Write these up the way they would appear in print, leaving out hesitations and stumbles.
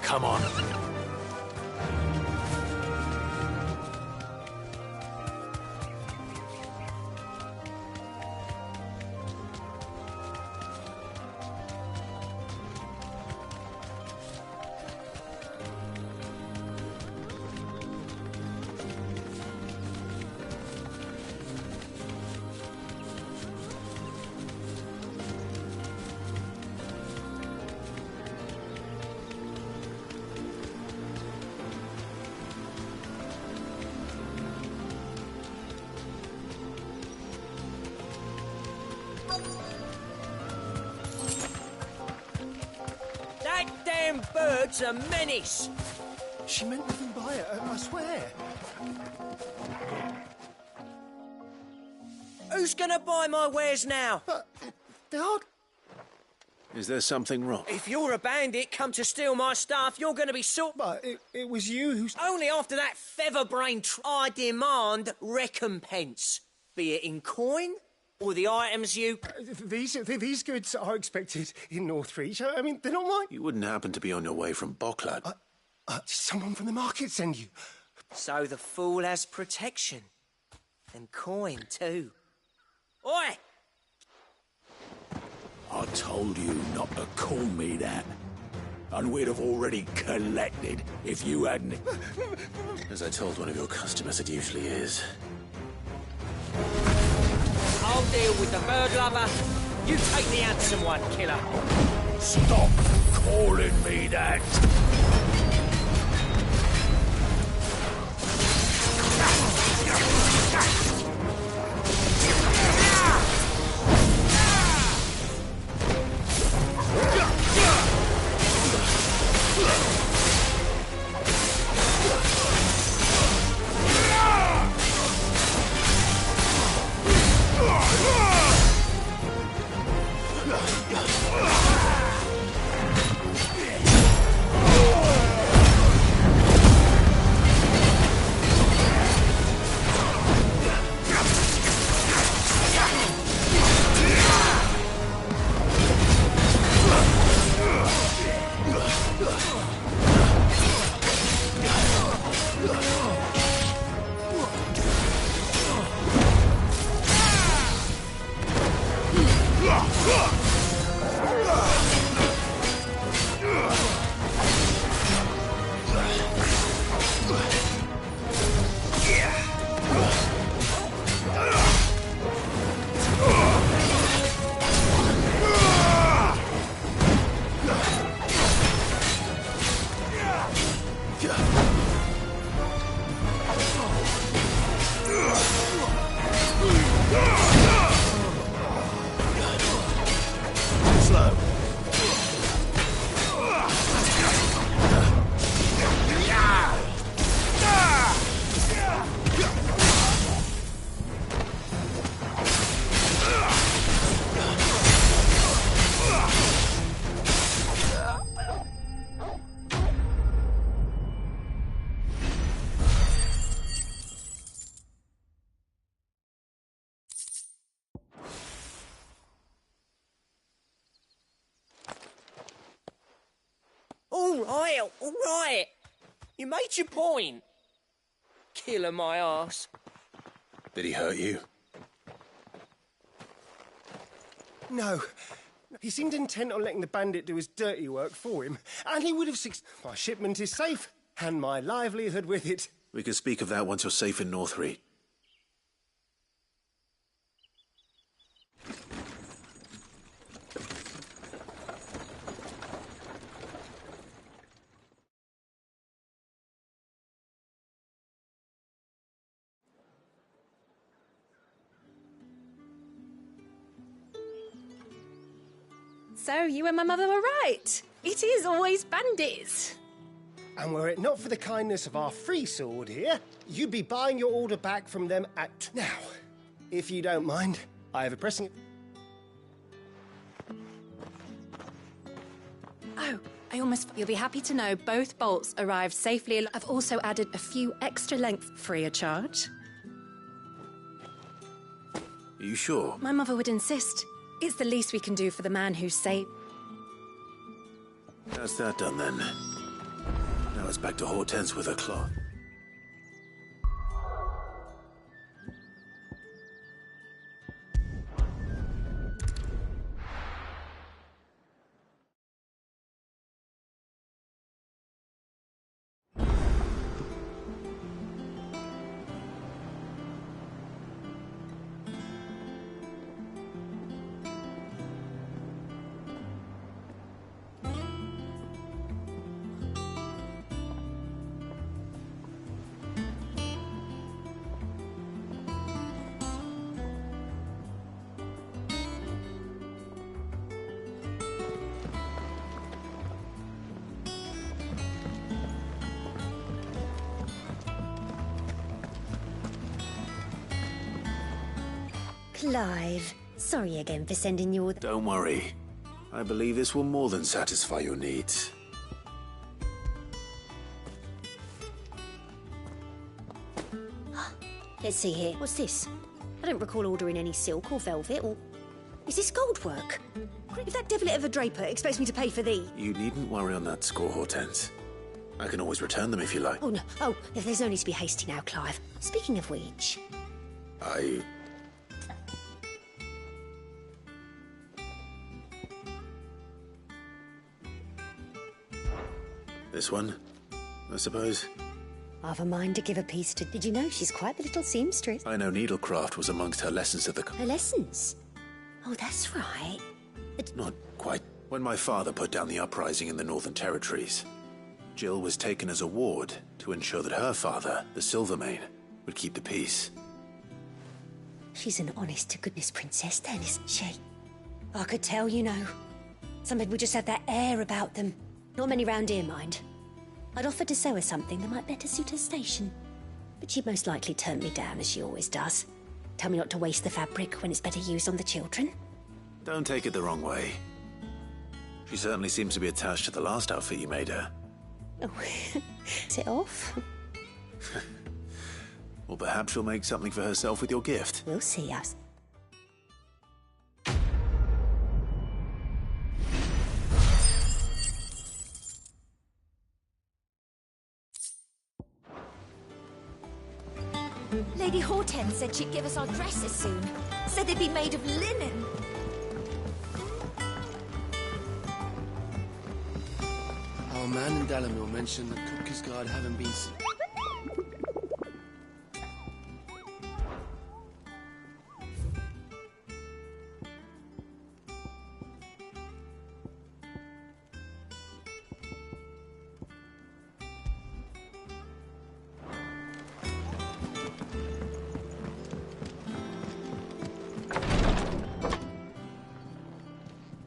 Come on. That damn bird's a menace. She meant nothing by it, I swear. Who's gonna buy my wares now? They are... Is there something wrong? If you're a bandit come to steal my stuff, you're gonna be sort... But it was you who... Only after that feather-brained I demand recompense. Be it in coin or the items you... These goods are expected in Northreach. I mean, they're not mine. You wouldn't happen to be on your way from Bocklad. Did someone from the market send you? So the fool has protection. And coin, too. Oi! I told you not to call me that. And we'd have already collected if you hadn't... As I told one of your customers, it usually is. I'll deal with the bird lover. You take the handsome one, killer. Stop calling me that. All right. You made your point. Killer my ass. Did he hurt you? No. He seemed intent on letting the bandit do his dirty work for him, and he would have My shipment is safe, and my livelihood with it. We can speak of that once you're safe in Northreach. So, you and my mother were right. It is always bandits. And were it not for the kindness of our free sword here, you'd be buying your order back from them at... Now, if you don't mind, I have a pressing... Oh, I almost... You'll be happy to know both bolts arrived safely. I've also added a few extra lengths free of charge. Are you sure? My mother would insist. It's the least we can do for the man who saved... How's that done, then? Now it's back to Hortense with her cloth. Clive, sorry again for sending you all the... Don't worry. I believe this will more than satisfy your needs. Let's see here. What's this? I don't recall ordering any silk or velvet or... Is this gold work? If that devil of a draper expects me to pay for thee... You needn't worry on that score, Hortense. I can always return them if you like. Oh, no. Oh, there's no need to be hasty now, Clive. Speaking of which... This one, I suppose? I've a mind to give a piece to... Did you know she's quite the little seamstress? I know needlecraft was amongst her lessons at the... Her lessons? Oh, that's right. Not quite. When my father put down the uprising in the Northern Territories, Jill was taken as a ward to ensure that her father, the Silvermane, would keep the peace. She's an honest-to-goodness princess then, isn't she? I could tell, you know. Some people just have that air about them. Not many round here, mind. I'd offered to sew her something that might better suit her station. But she'd most likely turn me down, as she always does. Tell me not to waste the fabric when it's better used on the children. Don't take it the wrong way. She certainly seems to be attached to the last outfit you made her. Oh, is it off? Or perhaps she'll make something for herself with your gift. We'll see us. Lady Hortense said she'd give us our dresses soon. Said they'd be made of linen. Our man in Dalamil mentioned that Cookie's Guard haven't been...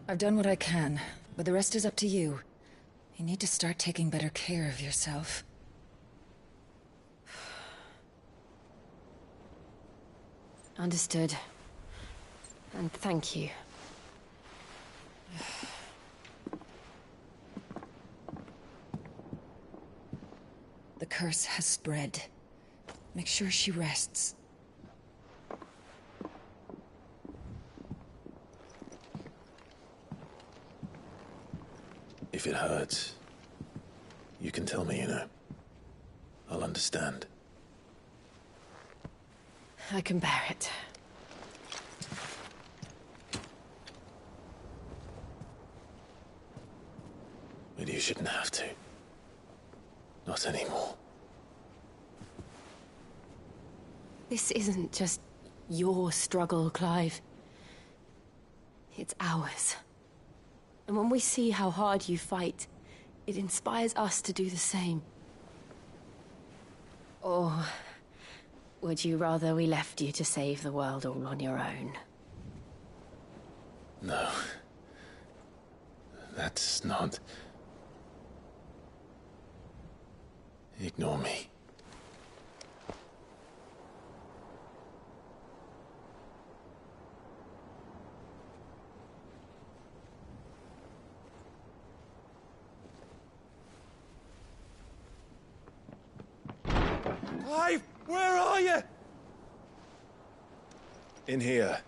I've done what I can, but the rest is up to you. You need to start taking better care of yourself. Understood. And thank you. The curse has spread. Make sure she rests. If it hurts, you can tell me, you know. I'll understand. I can bear it. But you shouldn't have to. Not anymore. This isn't just your struggle, Clive. It's ours. And when we see how hard you fight, it inspires us to do the same. Or would you rather we left you to save the world all on your own? No. That's not... Ignore me. Clive, where are you? In here.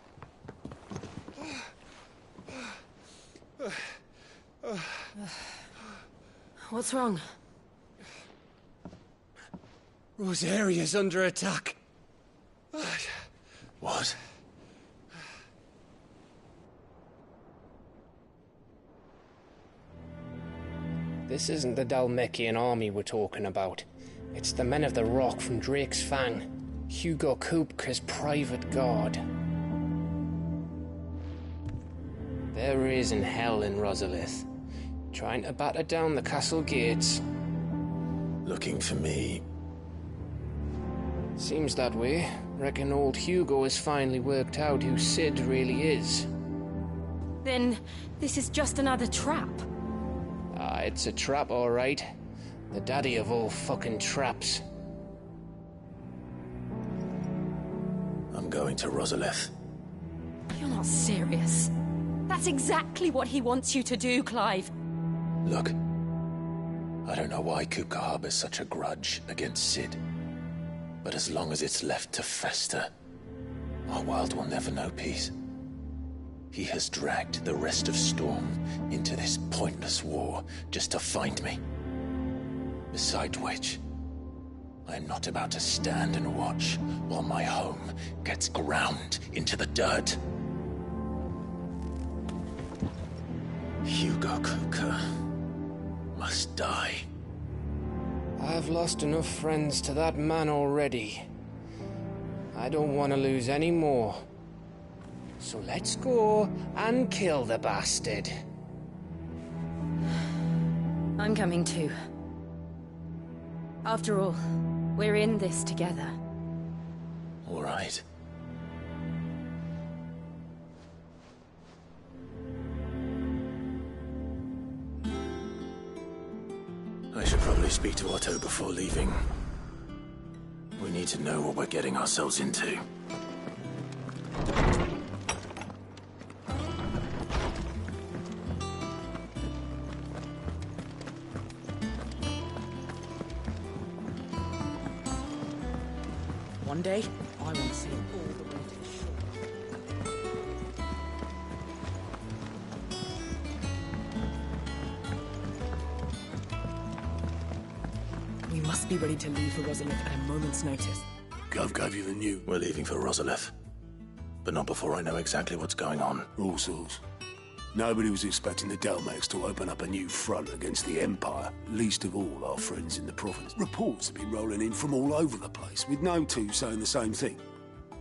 What's wrong? Rosaria's under attack. What? This isn't the Dalmekian army we're talking about. It's the men of the Rock from Drake's Fang. Hugo Kupka's private guard. There is in hell in Rosalith, trying to batter down the castle gates. Looking for me? Seems that way. Reckon old Hugo has finally worked out who Sid really is. Then this is just another trap. Ah, it's a trap, all right. The daddy of all fucking traps. I'm going to Rosalith. You're not serious. That's exactly what he wants you to do, Clive. Look, I don't know why Kupka harbors such a grudge against Sid. But as long as it's left to fester, our world will never know peace. He has dragged the rest of Storm into this pointless war just to find me. Besides which, I am not about to stand and watch while my home gets ground into the dirt. Hugo Kupka must die. I've lost enough friends to that man already. I don't want to lose any more. So let's go and kill the bastard. I'm coming too. After all, we're in this together. All right. I should probably speak to Otto before leaving. We need to know what we're getting ourselves into. One day, I want to see all the way to the shore. We must be ready to leave for Rosalith at a moment's notice. Gov gave you the news. We're leaving for Rosalith. But not before I know exactly what's going on. All sorts. Nobody was expecting the Dalmeks to open up a new front against the Empire, least of all our friends in the province. Reports have been rolling in from all over the place, with no two saying the same thing.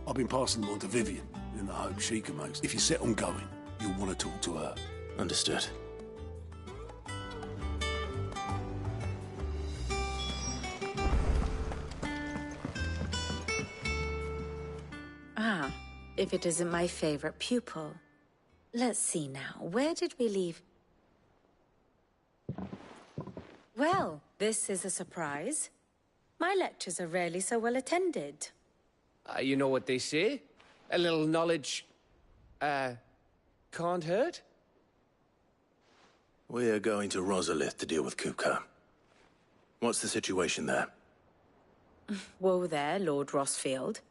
I've been passing them on to Vivian, in the hope she can make... If you're set on going, you'll want to talk to her. Understood. Ah, if it isn't my favorite pupil. Let's see now, where did we leave? Well, this is a surprise. My lectures are rarely so well attended. You know what they say? A little knowledge, can't hurt? We're going to Rosalith to deal with Kupka. What's the situation there? Whoa there, Lord Rossfield.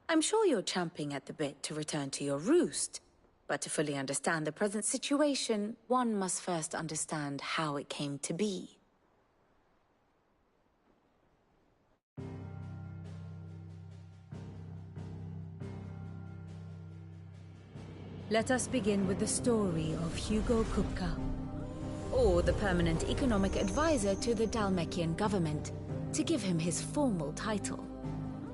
I'm sure you're champing at the bit to return to your roost. But to fully understand the present situation, one must first understand how it came to be. Let us begin with the story of Hugo Kupka, or the permanent economic advisor to the Dalmekian government, to give him his formal title.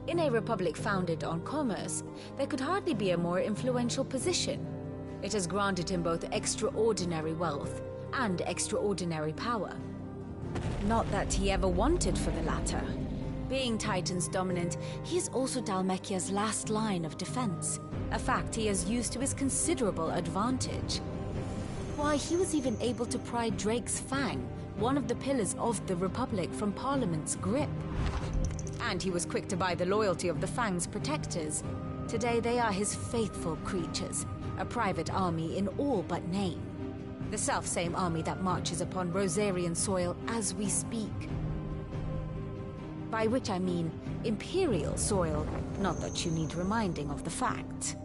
In a republic founded on commerce, there could hardly be a more influential position. It has granted him both extraordinary wealth and extraordinary power. Not that he ever wanted for the latter. Being Titan's dominant, he is also Dalmekia's last line of defense, a fact he has used to his considerable advantage. Why, he was even able to pry Drake's Fang, one of the pillars of the Republic, from Parliament's grip. And he was quick to buy the loyalty of the Fang's protectors. Today they are his faithful creatures, a private army in all but name. The self-same army that marches upon Rosarian soil as we speak. By which I mean Imperial soil, not that you need reminding of the fact.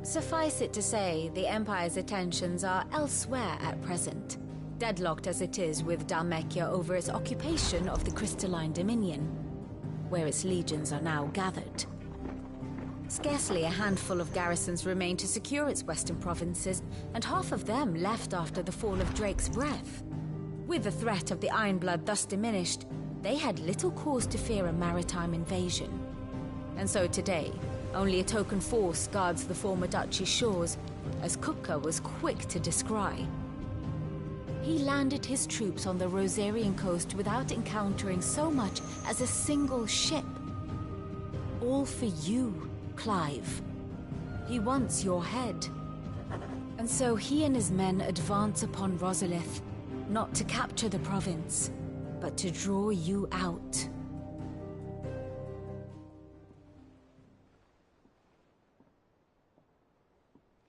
Suffice it to say, the Empire's attentions are elsewhere at present, deadlocked as it is with Dalmekia over its occupation of the Crystalline Dominion. where its legions are now gathered. Scarcely a handful of garrisons remain to secure its western provinces, and half of them left after the fall of Drake's breath. With the threat of the Ironblood thus diminished, they had little cause to fear a maritime invasion. And so today, only a token force guards the former duchy's shores, as Kupka was quick to descry. He landed his troops on the Rosarian coast without encountering so much as a single ship. All for you, Clive. He wants your head. And so he and his men advance upon Rosalith, not to capture the province, but to draw you out.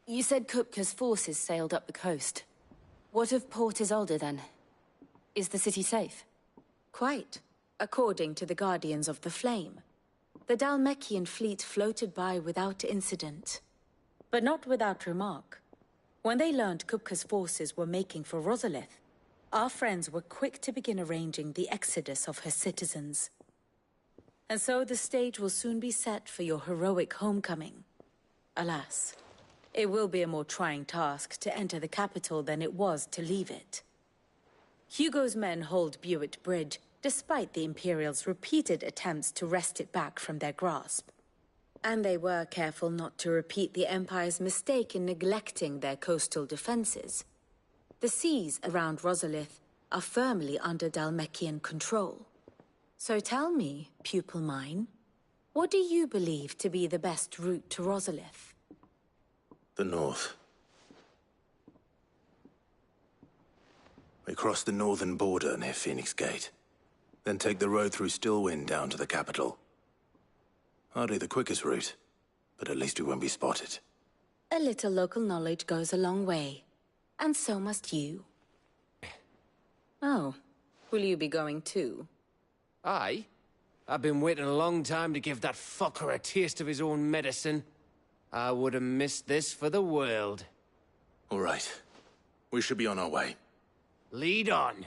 You said Kupka's forces sailed up the coast. What of Port Isolde, then? Is the city safe? Quite, according to the Guardians of the Flame. The Dhalmekian fleet floated by without incident. But not without remark. When they learned Kupka's forces were making for Rosalith, our friends were quick to begin arranging the exodus of her citizens. And so the stage will soon be set for your heroic homecoming. Alas, it will be a more trying task to enter the capital than it was to leave it. Hugo's men hold Buet Bridge, despite the Imperials' repeated attempts to wrest it back from their grasp. And they were careful not to repeat the Empire's mistake in neglecting their coastal defenses. The seas around Rosalith are firmly under Dhalmekian control. So tell me, pupil mine, what do you believe to be the best route to Rosalith? The north. We cross the northern border near Phoenix Gate, then take the road through Stillwind down to the capital. Hardly the quickest route, but at least we won't be spotted. A little local knowledge goes a long way, and so must you. Oh, will you be going too? Aye. I've been waiting a long time to give that fucker a taste of his own medicine. I would have missed this for the world. All right. We should be on our way. Lead on.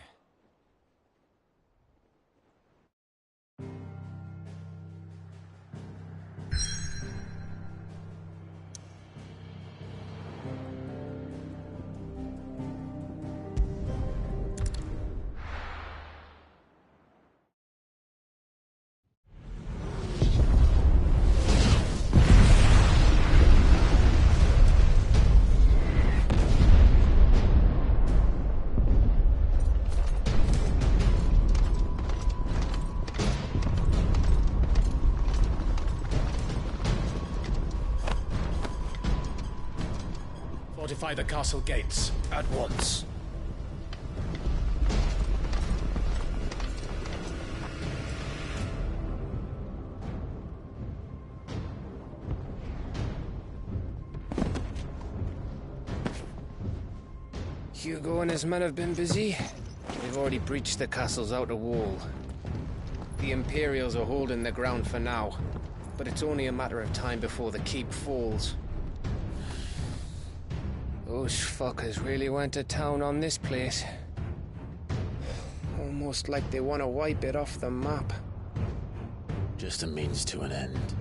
Fortify the castle gates, at once. Hugo and his men have been busy. They've already breached the castle's outer wall. The Imperials are holding the ground for now, but it's only a matter of time before the keep falls. Those fuckers really went to town on this place. Almost like they want to wipe it off the map. Just a means to an end.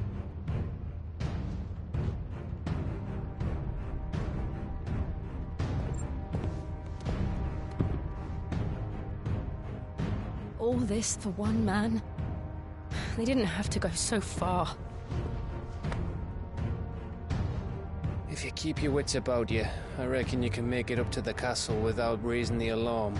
All this for one man? They didn't have to go so far. If you keep your wits about you, I reckon you can make it up to the castle without raising the alarm.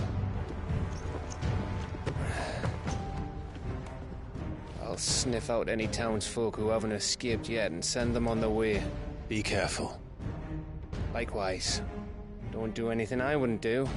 I'll sniff out any townsfolk who haven't escaped yet and send them on their way. Be careful. Likewise. Don't do anything I wouldn't do.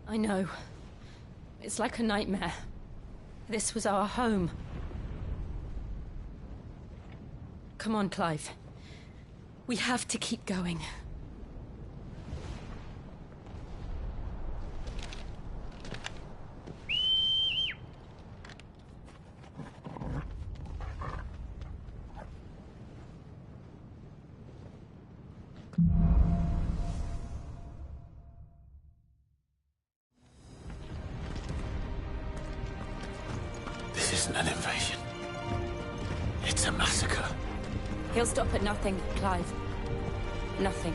I know. It's like a nightmare. This was our home. Come on, Clive. We have to keep going. This isn't an invasion. It's a massacre. He'll stop at nothing, Clive. Nothing.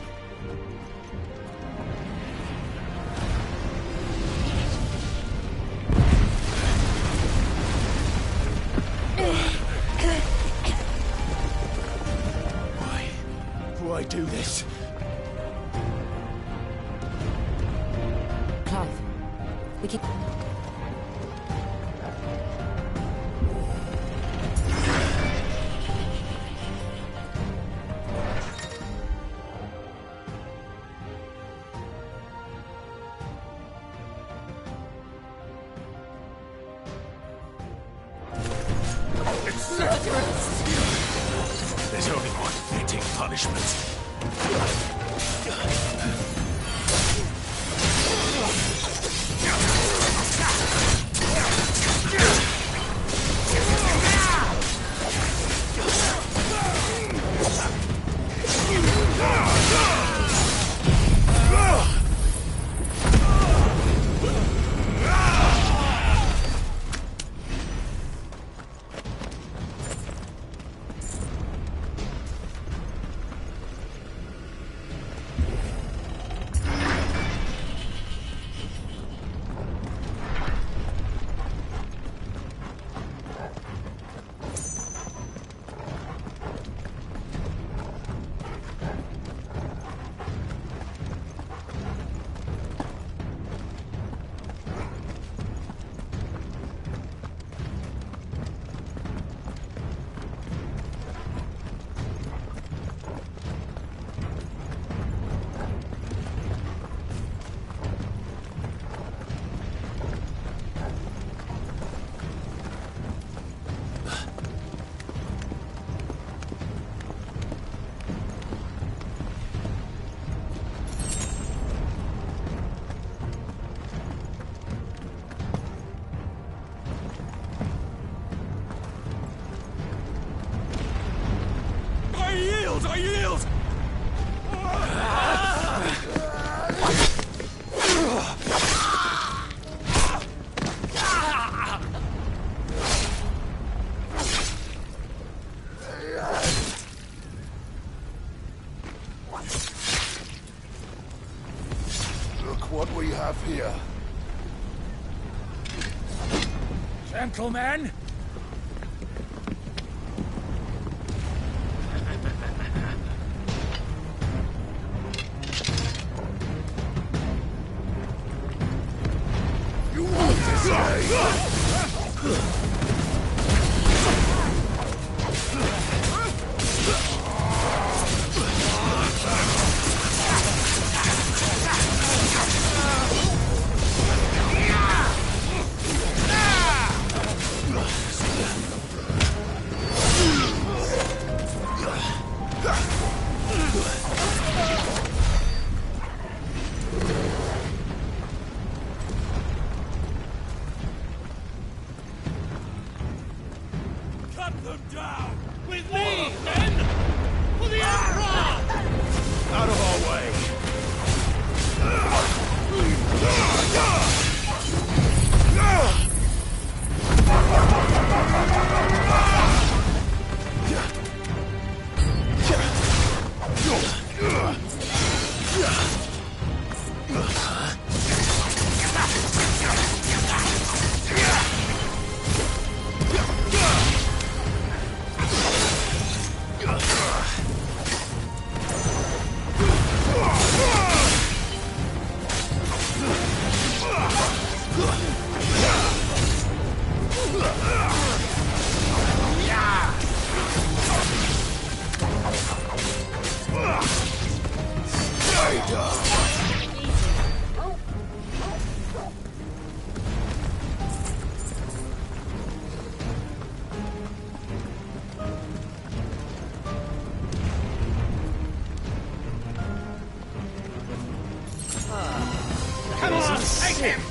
Why do this? Clive, we can... There's only one fitting punishment. I yield! Look what we have here. Gentlemen! Cut them down! With me, men! For the Emperor! Out of our way! Take him!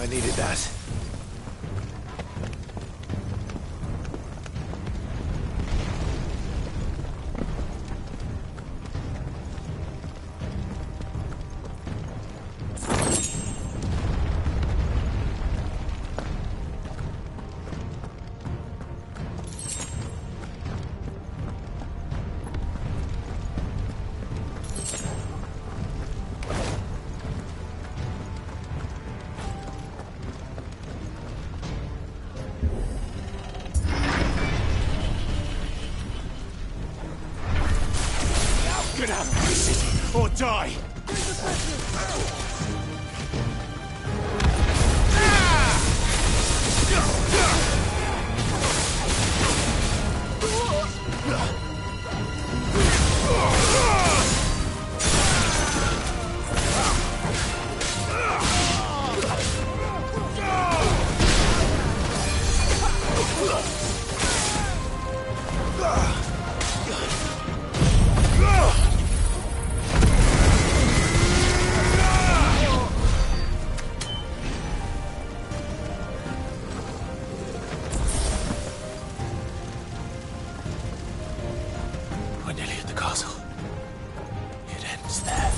I needed that. Get out of my city, or die! We're nearly at the castle. It ends there.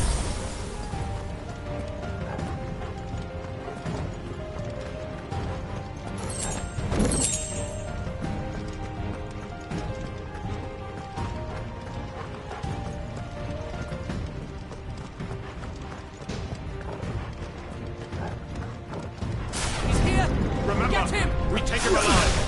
He's here! Remember, Get him! we take him alive!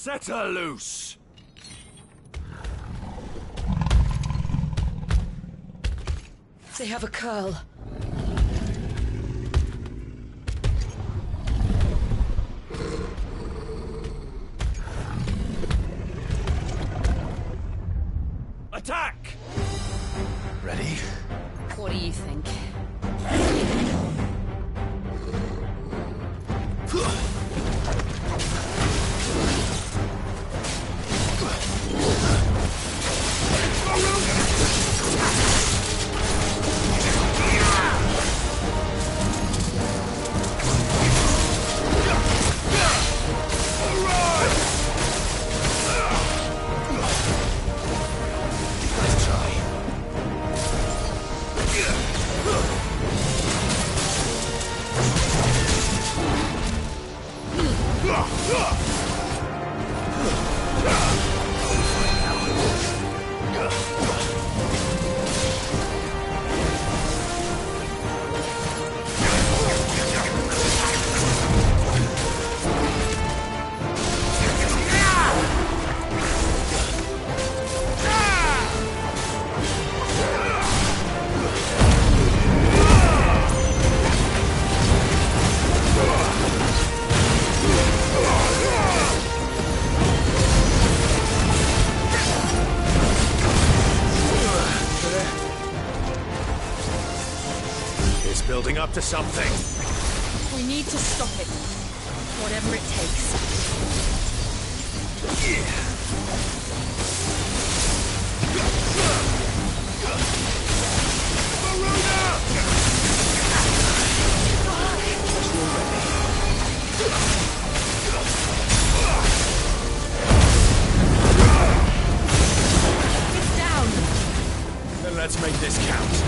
Set her loose! They have a curl. Attack! Ready? What do you think? Building up to something. We need to stop it. Whatever it takes. It's down. Then let's make this count.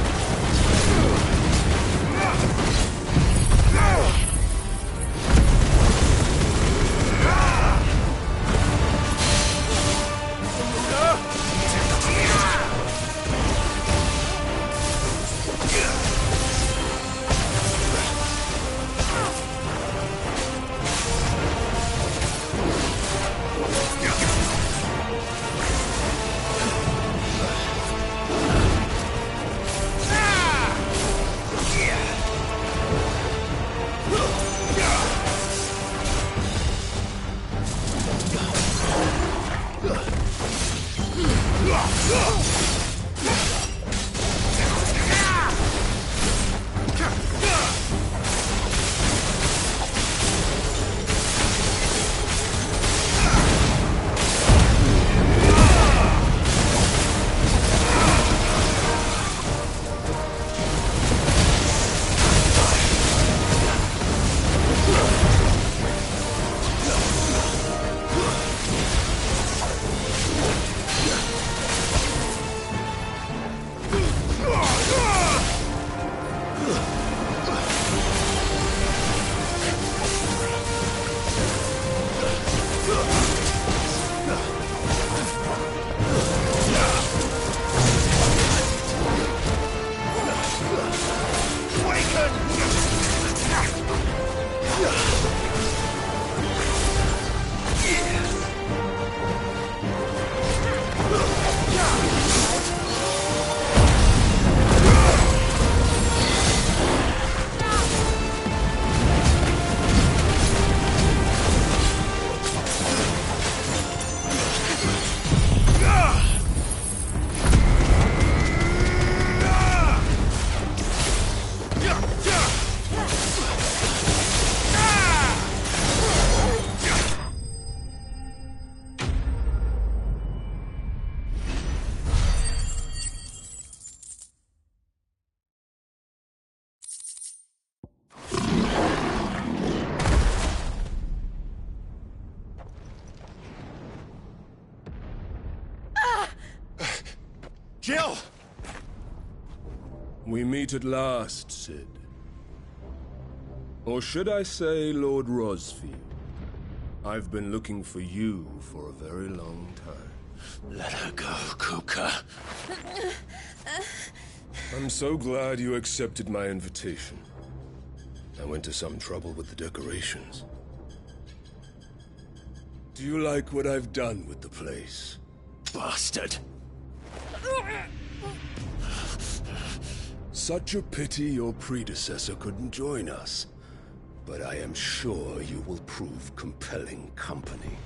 Jill! We meet at last, Sid. Or should I say, Lord Rosfield? I've been looking for you for a very long time. Let her go, Kuka. I'm so glad you accepted my invitation. I went to some trouble with the decorations. Do you like what I've done with the place? Bastard! Such a pity your predecessor couldn't join us. But I am sure you will prove compelling company.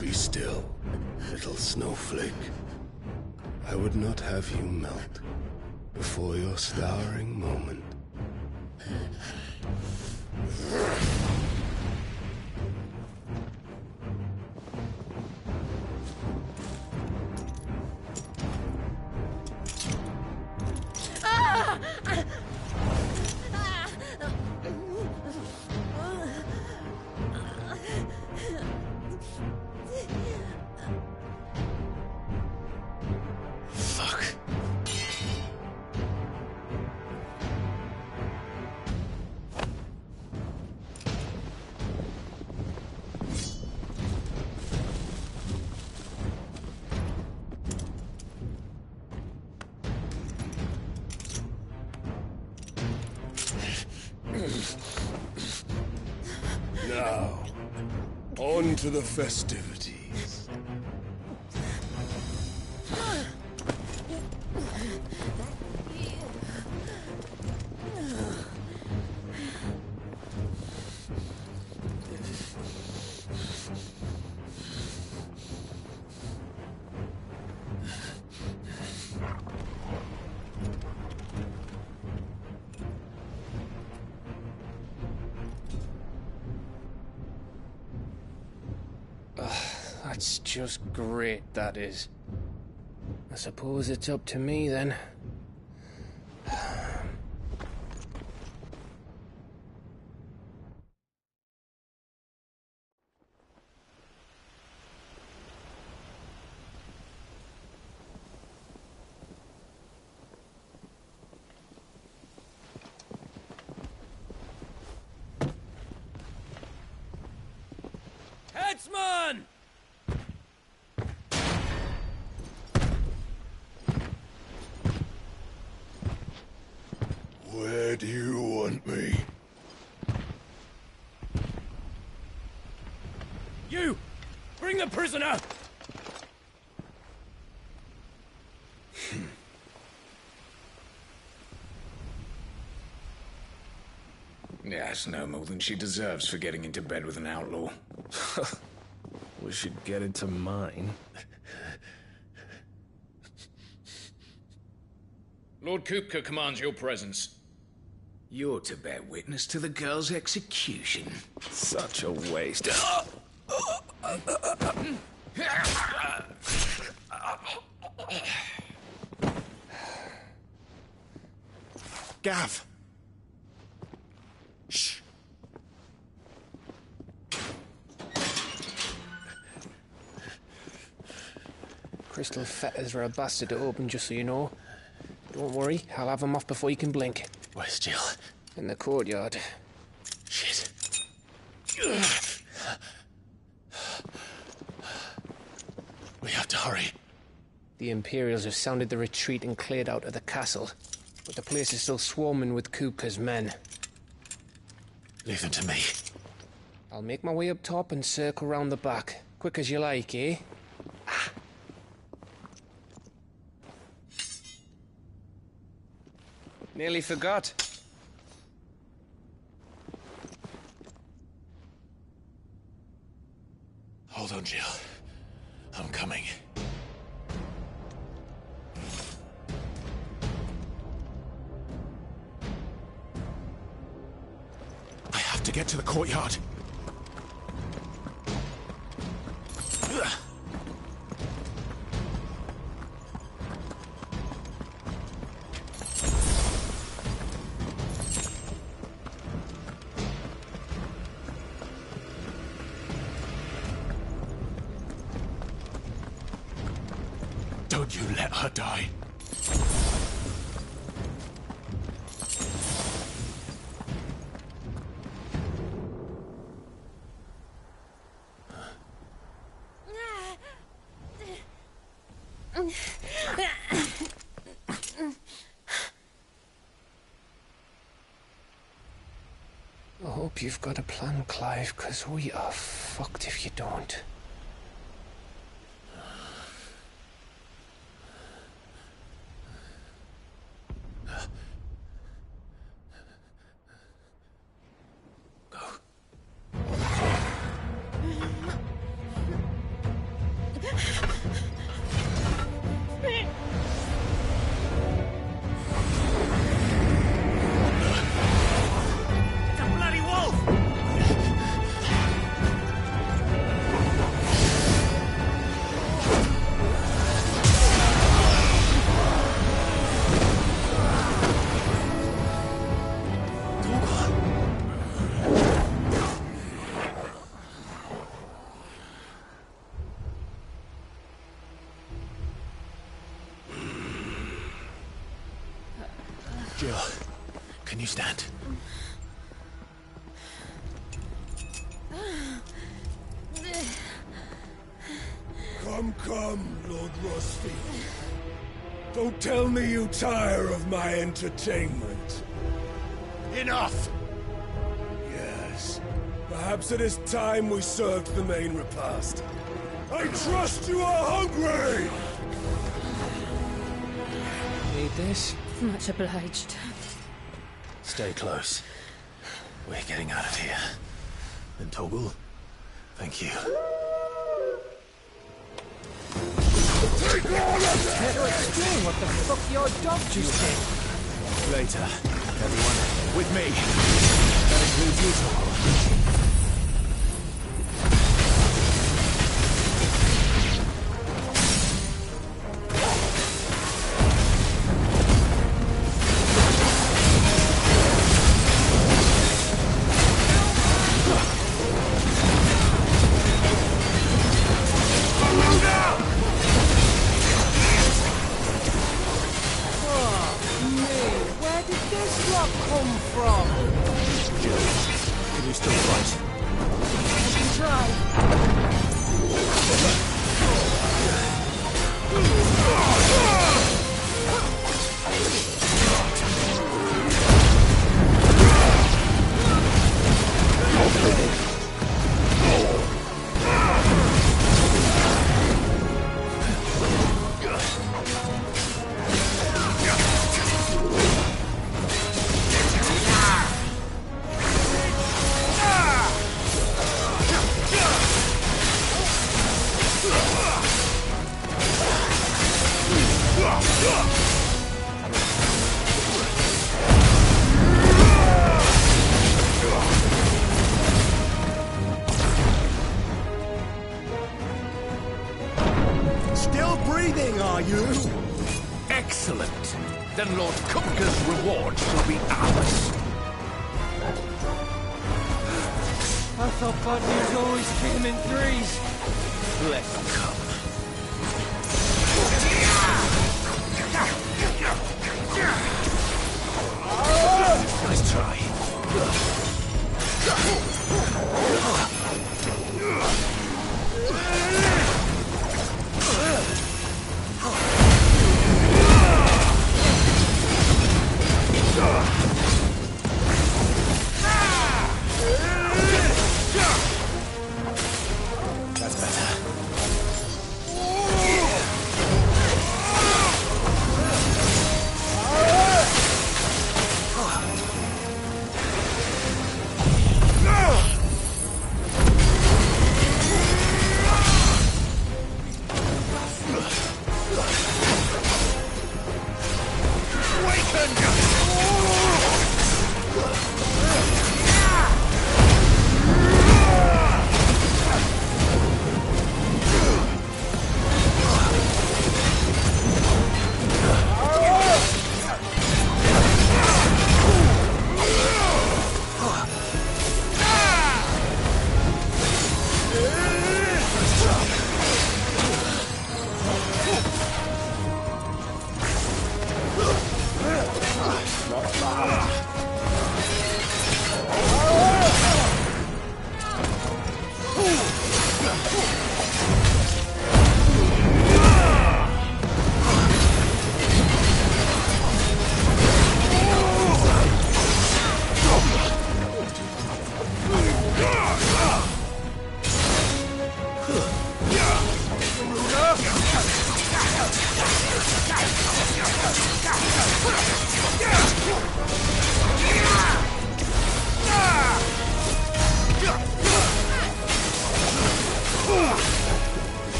Be still, little snowflake. I would not have you melt before your starring moment. Now, on to the festivities. That's just great, that is. I suppose it's up to me, then. Headsman! Where do you want me? You! Bring the prisoner! Yes, no more than she deserves for getting into bed with an outlaw. We should get into mine. Lord Kupka commands your presence. You're to bear witness to the girl's execution. Such a waste. Gav! Shh! Crystal fetters are a bastard to open, just so you know. Don't worry, I'll have him off before you can blink. Where's Jill? In the courtyard. Shit. We have to hurry. The Imperials have sounded the retreat and cleared out of the castle. But the place is still swarming with Kupka's men. Leave them to me. I'll make my way up top and circle round the back. Quick as you like, eh? Nearly forgot. Hold on, Jill. I'm coming. I have to get to the courtyard. Don't you let her die. hope you've got a plan, Clive, because we are fucked if you don't. Jill, can you stand? Come, Lord Rosfield. Don't tell me you tire of my entertainment. Enough! Yes. Perhaps it is time we served the main repast. I trust you are hungry! Need this? Much obliged. Stay close. We're getting out of here. And Toggle, thank you. Take all of that! Care to explain what the fuck your dog just did? Later, everyone, with me. That includes you, Toggle. Still breathing, are you? Excellent. Then Lord Kupka's reward shall be ours. I thought bad news always came in threes. Let them come. Nice try. That's better.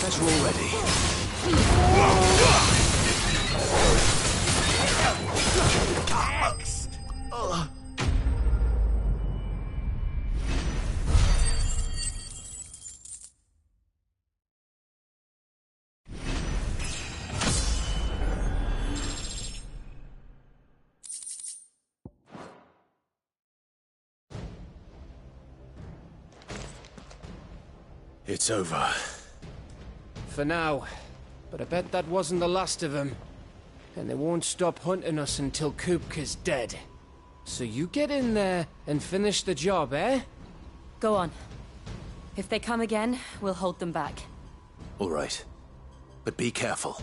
Better already. It's over. For now. But I bet that wasn't the last of them. And they won't stop hunting us until Kupka's dead. So you get in there and finish the job, eh? Go on. If they come again, we'll hold them back. All right. But be careful.